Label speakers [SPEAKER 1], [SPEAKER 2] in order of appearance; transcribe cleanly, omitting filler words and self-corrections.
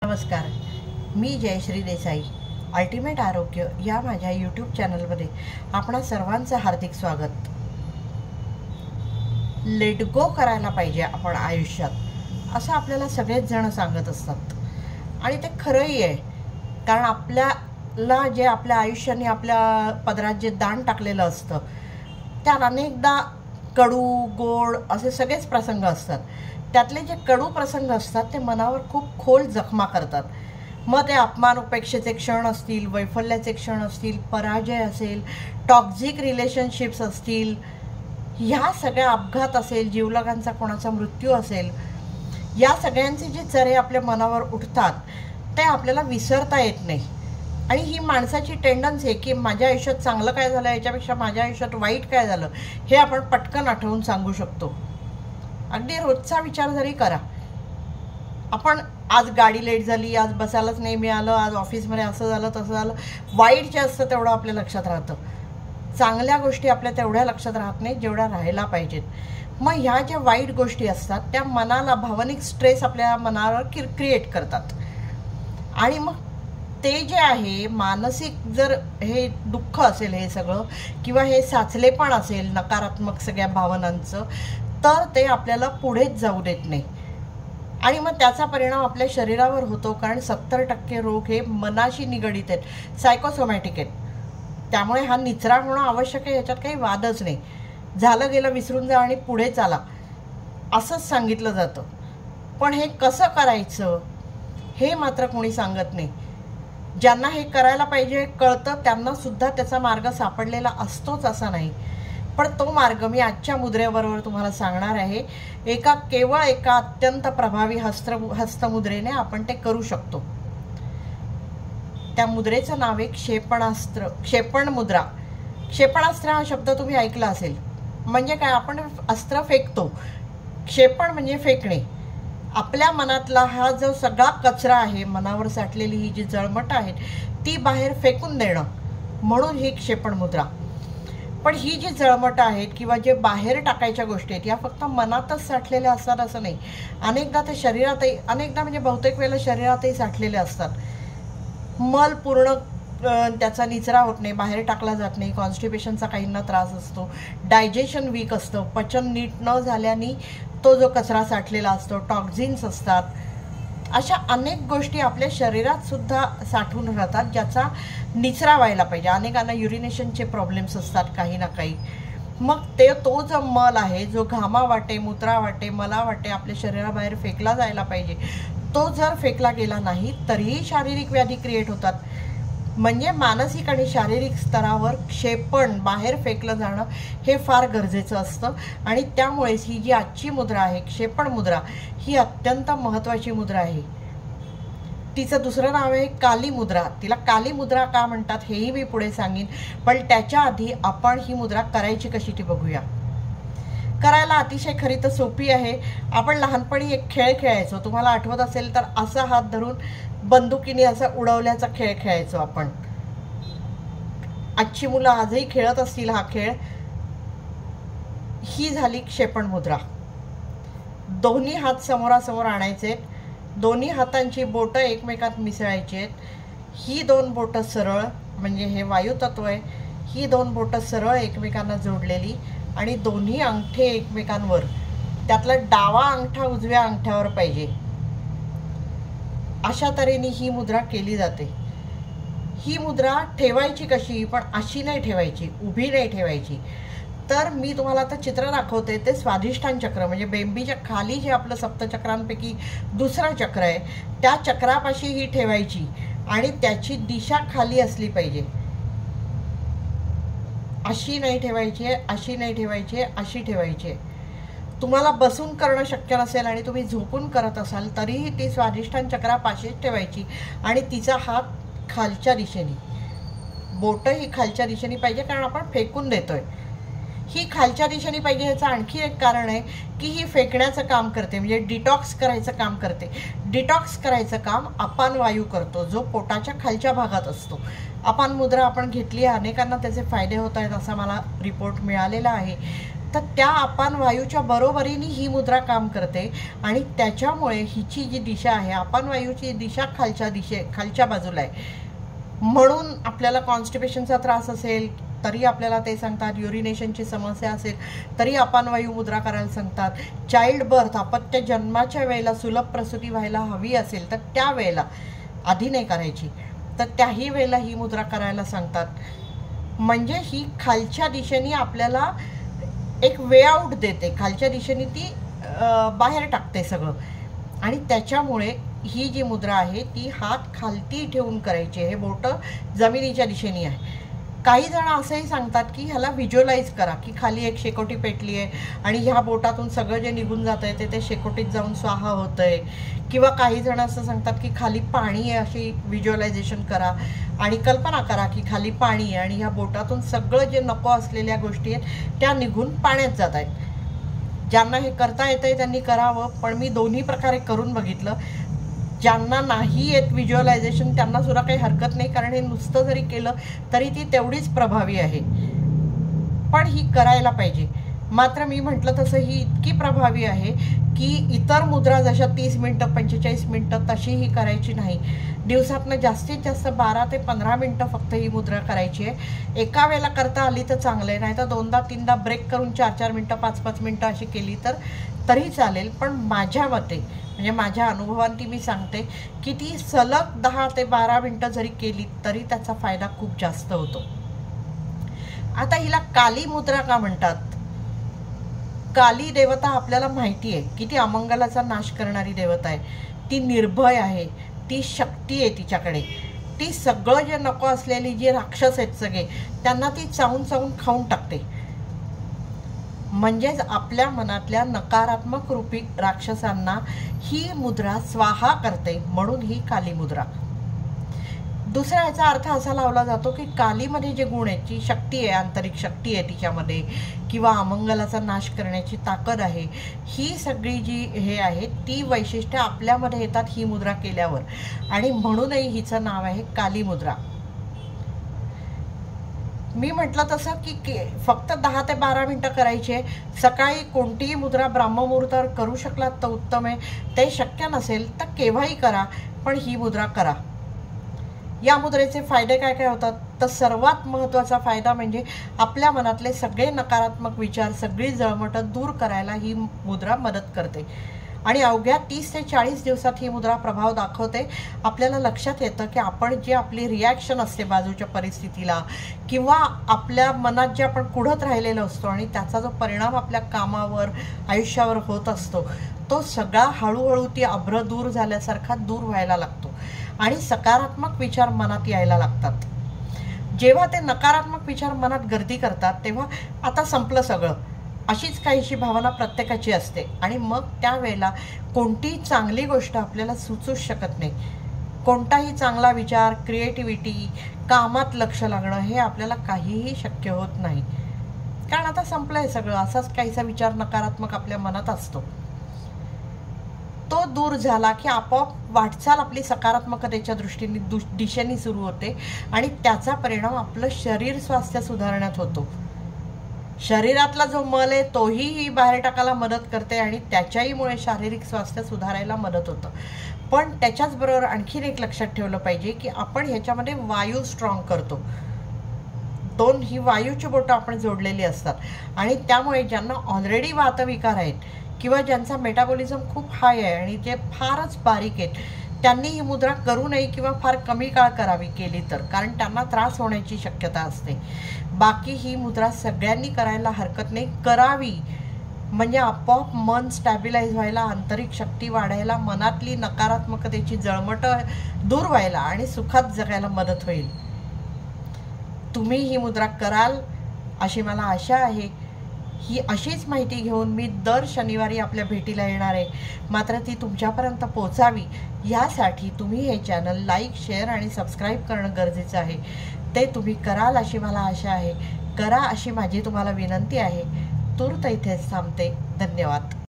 [SPEAKER 1] नमस्कार, मी जयश्री देसाई. अल्टिमेट आरोग्य या माझ्या यूट्यूब चॅनलमध्ये आपणा सर्वांचं हार्दिक स्वागत. लेट गो करायला पाहिजे आपण आयुष्यात, असं आपल्याला सगळेच जण सांगत असतात आणि ते खरंही आहे. कारण आपल्याला जे आपल्या आयुष्याने आपल्या पदरात जे दाण टाकलेलं असतं त्यात अनेकदा कडू गोड असे सगळेच प्रसंग असतात. त्यातले जे कडू प्रसंग असतात ते मनावर खूप खोल जखमा करतात. मग ते अपमान उपेक्षेचे क्षण असतील, वैफल्याचे क्षण असतील, पराजय असेल, टॉक्झिक रिलेशनशिप्स असतील, ह्या सगळ्या अपघात असेल, जीवलगांचा कोणाचा मृत्यू असेल, या सगळ्यांचे जे चरे आपल्या मनावर उठतात ते आपल्याला विसरता येत नाही. आणि ही माणसाची टेंडन्सी आहे की माझ्या आयुष्यात चांगलं काय झालं याच्यापेक्षा माझ्या आयुष्यात वाईट काय झालं हे आपण पटकन आठवून सांगू शकतो. अगदी रोजचा विचार जरी करा, आपण आज गाडी लेट झाली, आज बसायलाच नाही मिळालं, आज ऑफिसमध्ये असं झालं तसं झालं, वाईट जे असतं तेवढं आपल्या लक्षात राहतं. चांगल्या गोष्टी आपल्या तेवढ्या लक्षात राहत नाही जेवढ्या राहायला पाहिजेत. मग ह्या ज्या वाईट गोष्टी असतात त्या मनाला भावनिक स्ट्रेस आपल्या मनावर क्रिएट करतात. आणि मग ते जे आहे मानसिक जर हे दुःख असेल हे सगळं, किंवा हे साचलेपण असेल नकारात्मक सगळ्या भावनांचं, तर ते आपल्याला पुढेच जाऊ देत नाही. आणि मग त्याचा परिणाम आपल्या शरीरावर होतो. कारण 70% रोग हे मनाशी निगडीत आहेत, सायकोसोमॅटिक आहेत. त्यामुळे हा निचरा होणं आवश्यक आहे, याच्यात काही वादच नाही. झालं गेलं विसरून जा आणि पुढे चाला असंच सांगितलं जातं. पण हे कसं करायचं हे मात्र कोणी सांगत नाही. ज्यांना हे करायला पाहिजे कळतं त्यांना सुद्धा त्याचा मार्ग सापडलेला असतोच असा नाही. पण तो मार्ग मी आजच्या मुद्रेबरोबर तुम्हाला सांगणार आहे. केवळ एका अत्यंत प्रभावी हस्तमुद्रेने आपण ते करू शकतो. त्या मुद्रेचं नाव आहे क्षेपणास्त्र, क्षेपण मुद्रा. क्षेपणास्त्र हा शब्द तुम्ही ऐकला असेल. म्हणजे काय, आपण अस्त्र फेकतो. क्षेपण म्हणजे फेकणे. आपल्या मनातला हा जो सगळा कचरा आहे, मनावर साठलेली ही जी जळमट आहेत ती बाहेर फेकून देणं, म्हणून ही क्षेपण मुद्रा. पण ही जी जळमट आहेत किंवा जे बाहेर टाकायच्या गोष्टी आहेत या फक्त मनातच साठलेल्या असतात असं नाही. अनेकदा ते शरीरातही, अनेकदा म्हणजे बहुतेक वेळेला शरीरातही साठलेले असतात. मल पूर्ण त्याचा निचरा होत नाही, बाहेर टाकला जात नाही. कॉन्स्टिपेशनचा काहींना त्रास असतो, डायजेशन वीक असतं, पचन नीट न झाल्याने तो जो कचरा साठलेला असतो, टॉक्झिन्स असतात. अशा अनेक गोष्टी आपल्या शरीरात सुद्धा साठून राहतात ज्याचा निचरा व्हायला पाहिजे. अनेकांना युरिनेशनचे प्रॉब्लेम्स असतात काही ना काही. मग तो जो मल आहे, जो घामा वाटे, मूत्रा वाटे, मला वाटे आपल्या शरीराबाहेर फेकला जायला पाहिजे, तो जर फेकला गेला नाही तरीही शारीरिक व्याधी क्रिएट होतात. म्हणजे मानसिक आणि शारीरिक स्तरावर क्षेपण बाहेर फेकलं जाणं हे फार गरजेचं असतं. आणि त्यामुळेच ही जी आजची मुद्रा आहे, क्षेपण मुद्रा, ही अत्यंत महत्त्वाची मुद्रा आहे. तिचं दुसरं नाव आहे काली मुद्रा. तिला काली मुद्रा का म्हणतात हेही मी पुढे सांगेन. पण त्याच्या आधी आपण ही मुद्रा करायची कशी ती बघूया. करायला अतिशय खरी तर सोपी आहे. आपण लहानपणी एक खेळ खेळायचो, तुम्हाला आठवत असेल तर. असा हात धरून बंदुकीने असा उडवल्याचा खेळ खेळायचो आपण. आजची मुलं आजही खेळत असतील हा खेळ. ही झाली क्षेपण मुद्रा. दोन्ही हात समोरासमोर आणायचे, दोन्ही हातांची बोटं एकमेकात मिसळायची आहेत. ही दोन बोटं सरळ, म्हणजे हे वायुतत्व आहे, ही दोन बोटं सरळ एकमेकांना जोडलेली आणि दोन्ही अंगठे एकमेकांवर. त्यातला डावा अंगठा उजव्या अंगठ्यावर पाहिजे. अशा तऱ्हेने ही मुद्रा केली जाते. ही मुद्रा ठेवायची कशी, पण अशी नाही ठेवायची, उभी नाही ठेवायची. तर मी तुम्हाला आता चित्र दाखवते. ते स्वाधिष्ठान चक्र, म्हणजे बेंबीच्या खाली जे आपलं सप्तचक्रांपैकी दुसरं चक्र आहे त्या चक्रापाशी ही ठेवायची आणि त्याची दिशा खाली असली पाहिजे. अशी नाही ठेवायची, अशी नाही ठेवायची, अशी ठेवायची. तुम्हाला बसून करणं शक्य नसेल आणि तुम्ही झोपून करत असाल तरीही ती स्वाधिष्ठान चक्रापाशीच ठेवायची आणि तिचा हात खालच्या दिशेने, बोटं ही खालच्या दिशेने पाहिजे. कारण आपण फेकून देतोय. ही खालच्या दिशेने पाहिजे. ह्याचं आणखी एक कारण आहे की ही फेकण्याचं काम करते, म्हणजे डिटॉक्स करायचं काम करते. डिटॉक्स करायचं काम अपान वायू करतो, जो पोटाच्या खालच्या भागात असतो. अपान मुद्रा आपण घेतली आहे, अनेकांना त्याचे फायदे होत आहेत असा मला रिपोर्ट मिळालेला आहे. तर त्या अपान वायूच्या बरोबरीने ही मुद्रा काम करते आणि त्याच्यामुळे हिची जी दिशा आहे, अपान वायूची दिशा खालच्या बाजूला आहे. म्हणून आपल्याला कॉन्स्टिपेशनचा त्रास असेल तरी आपल्याला ते सांगतात, युरिनेशनची समस्या असेल तरी अपान वायू मुद्रा करायला सांगतात. चाइल्ड बर्थ, अपत्य जन्माच्या वेळेला सुलभ प्रसूती व्हायला हवी असेल तर त्या वेळेला, आधी नाही करायची, तर त्याही वेळेला ही मुद्रा करायला सांगतात. म्हणजे ही खालच्या दिशेने आपल्याला एक वे आउट देते, खालच्या दिशेने ती बाहेर टाकते सगळं. आणि त्याच्यामुळे ही जी मुद्रा आहे ती हात खालती ठेवून करायची. हे बोटं जमिनीच्या दिशेने आहे. काही जण असंही सांगतात की ह्याला व्हिज्युअलाइज करा की खाली एक शेकोटी पेटली आहे आणि ह्या बोटातून सगळं जे निघून जात आहे ते शेकोटीत जाऊन स्वाहा होतं आहे. किंवा काही जण असं सांगतात की खाली पाणी आहे, अशी व्हिज्युअलायझेशन करा आणि कल्पना करा की खाली पाणी आहे आणि ह्या बोटातून सगळं जे नको असलेल्या गोष्टी आहेत त्या निघून पाण्यात जात आहेत. ज्यांना हे करता येतंय त्यांनी करावं, पण मी दोन्ही प्रकारे करून बघितलं. ज्यांना नाही येत व्हिज्युअलायझेशन त्यांना सुद्धा काही हरकत नाही, कारण हे नुसतं जरी केलं तरी ती तेवढीच प्रभावी आहे. पण ही करायला पाहिजे. मात्र मी म्हटलं तसं ही इतकी प्रभावी आहे की इतर मुद्रा जशा 30 मिनटं 45 मिनटं तशीही करायची नाही. दिवसातनं जास्तीत जास्त 12 ते 15 मिनटं फक्त ही मुद्रा करायची आहे. एका वेळेला करता आली तर चांगलं आहे, नाही तर 2दा-3दा ब्रेक करून 4-4 मिनटं 5-5 मिनटं अशी केली तर तरी चालेल. पण माझ्या मते, म्हणजे माझ्या अनुभवांती मी सांगते की ती सलग 10 ते 12 मिनटं जरी केली तरी त्याचा फायदा खूप जास्त होतो. आता हिला काली मुद्रा का म्हणतात? काली देवता आपल्याला माहिती आहे की ती अमंगलाचा नाश करणारी देवता आहे. ती निर्भय आहे, ती शक्ती आहे तिच्याकडे. ती सगळं जे नको असलेली जी राक्षस आहेत सगळे त्यांना ती चावून चावून खाऊन टाकते. म्हणजेच आपल्या मनातल्या नकारात्मक रूपी राक्षसांना ही मुद्रा स्वाहा करते, म्हणून ही काली मुद्रा. दुसरा याचा अर्थ असा लावला जातो की कालीमध्ये जे गुण आहेत, जी शक्ती आहे, आंतरिक शक्ती आहे तिच्यामध्ये, किंवा अमंगलाचा नाश करण्याची ताकद आहे, ही सगळी जी हे आहे ती वैशिष्ट्य आपल्यामध्ये येतात ही मुद्रा केल्यावर. आणि म्हणूनही हिचं नाव आहे काली मुद्रा. मी म्हटलं तसं की फक्त 10 ते 12 मिनटं करायची आहे. सकाळी कोणतीही मुद्रा ब्राह्ममुहूर्तावर करू शकलात तर उत्तम आहे. ते शक्य नसेल तर केव्हाही करा, पण ही मुद्रा करा. या मुद्रेचे फायदे काय काय होतात? तर सर्वात महत्त्वाचा फायदा म्हणजे आपल्या मनातले सगळे नकारात्मक विचार, सगळी जळमटं दूर करायला ही मुद्रा मदत करते. आणि अवघ्या 30 ते 40 दिवसात ही मुद्रा प्रभाव दाखवते. आपल्याला लक्षात येतं की आपण जी आपली रिॲक्शन असते बाजूच्या परिस्थितीला, किंवा आपल्या मनात जे आपण कुढत राहिलेलो असतो आणि त्याचा जो परिणाम आपल्या कामावर, आयुष्यावर होत असतो, तो सगळा हळूहळू ती अभ्र दूर झाल्यासारखा दूर व्हायला लागतो आणि सकारात्मक विचार मनात यायला लागतात. जेव्हा ते नकारात्मक विचार मनात गर्दी करतात तेव्हा आता संपलं सगळं, अशीच काहीशी भावना प्रत्येकाची असते. आणि मग त्यावेळेला कोणतीही चांगली गोष्ट आपल्याला सुचूच शकत नाही. कोणताही चांगला विचार, क्रिएटिव्हिटी, कामात लक्ष लागणं हे आपल्याला काहीही शक्य होत नाही, कारण आता संपलंय सगळं. असाच काहीसा विचार नकारात्मक आपल्या मनात असतो. तो दूर झाला की आपोआप वाटचाल आपली सकारात्मकतेच्या दिशेने सुरू होते आणि त्याचा परिणाम आपलं शरीर स्वास्थ्य सुधारण्यात होतो. शरीरातला जो मल आहे तोही बाहेर टाकायला मदत करते आणि त्याच्याहीमुळे शारीरिक स्वास्थ्य सुधारायला मदत होतं. पण त्याच्याचबरोबर आणखीन एक लक्षात ठेवलं पाहिजे की आपण ह्याच्यामध्ये वायू स्ट्रॉंग करतो. ही वायूची बोटं आपण जोडलेली असतात आणि त्यामुळे ज्यांना ऑलरेडी वातविकार आहेत किंवा ज्यांचा मेटाबॉलिझम खूप हाय आहे आणि जे फारच बारीक आहेत, त्यांनी ही मुद्रा करू नये किंवा फार कमी काळ करावी केली तर, कारण त्यांना त्रास होण्याची शक्यता असते. बाकी ही मुद्रा सगळ्यांनी करायला हरकत नाही, करावी. म्हणजे आपोआप मन स्टॅबिलाइज व्हायला, आंतरिक शक्ती वाढायला, मनातली नकारात्मकतेची जळमटं दूर व्हायला आणि सुखात जगायला मदत होईल. तुम्ही ही मुद्रा कराल अशी मला आशा आहे. ही अशीच माहिती घेऊन मी दर शनिवारी आपल्या भेटीला येणार आहे. मात्र ती तुमच्यापर्यंत पोहोचावी यासाठी तुम्ही हे चॅनल लाईक, शेअर आणि सबस्क्राईब करणं गरजेचं आहे. ते तुम्ही कराल अशी मला आशा आहे. करा अशी माझी तुम्हाला विनंती आहे. तूर्त इथेच थांबते. धन्यवाद.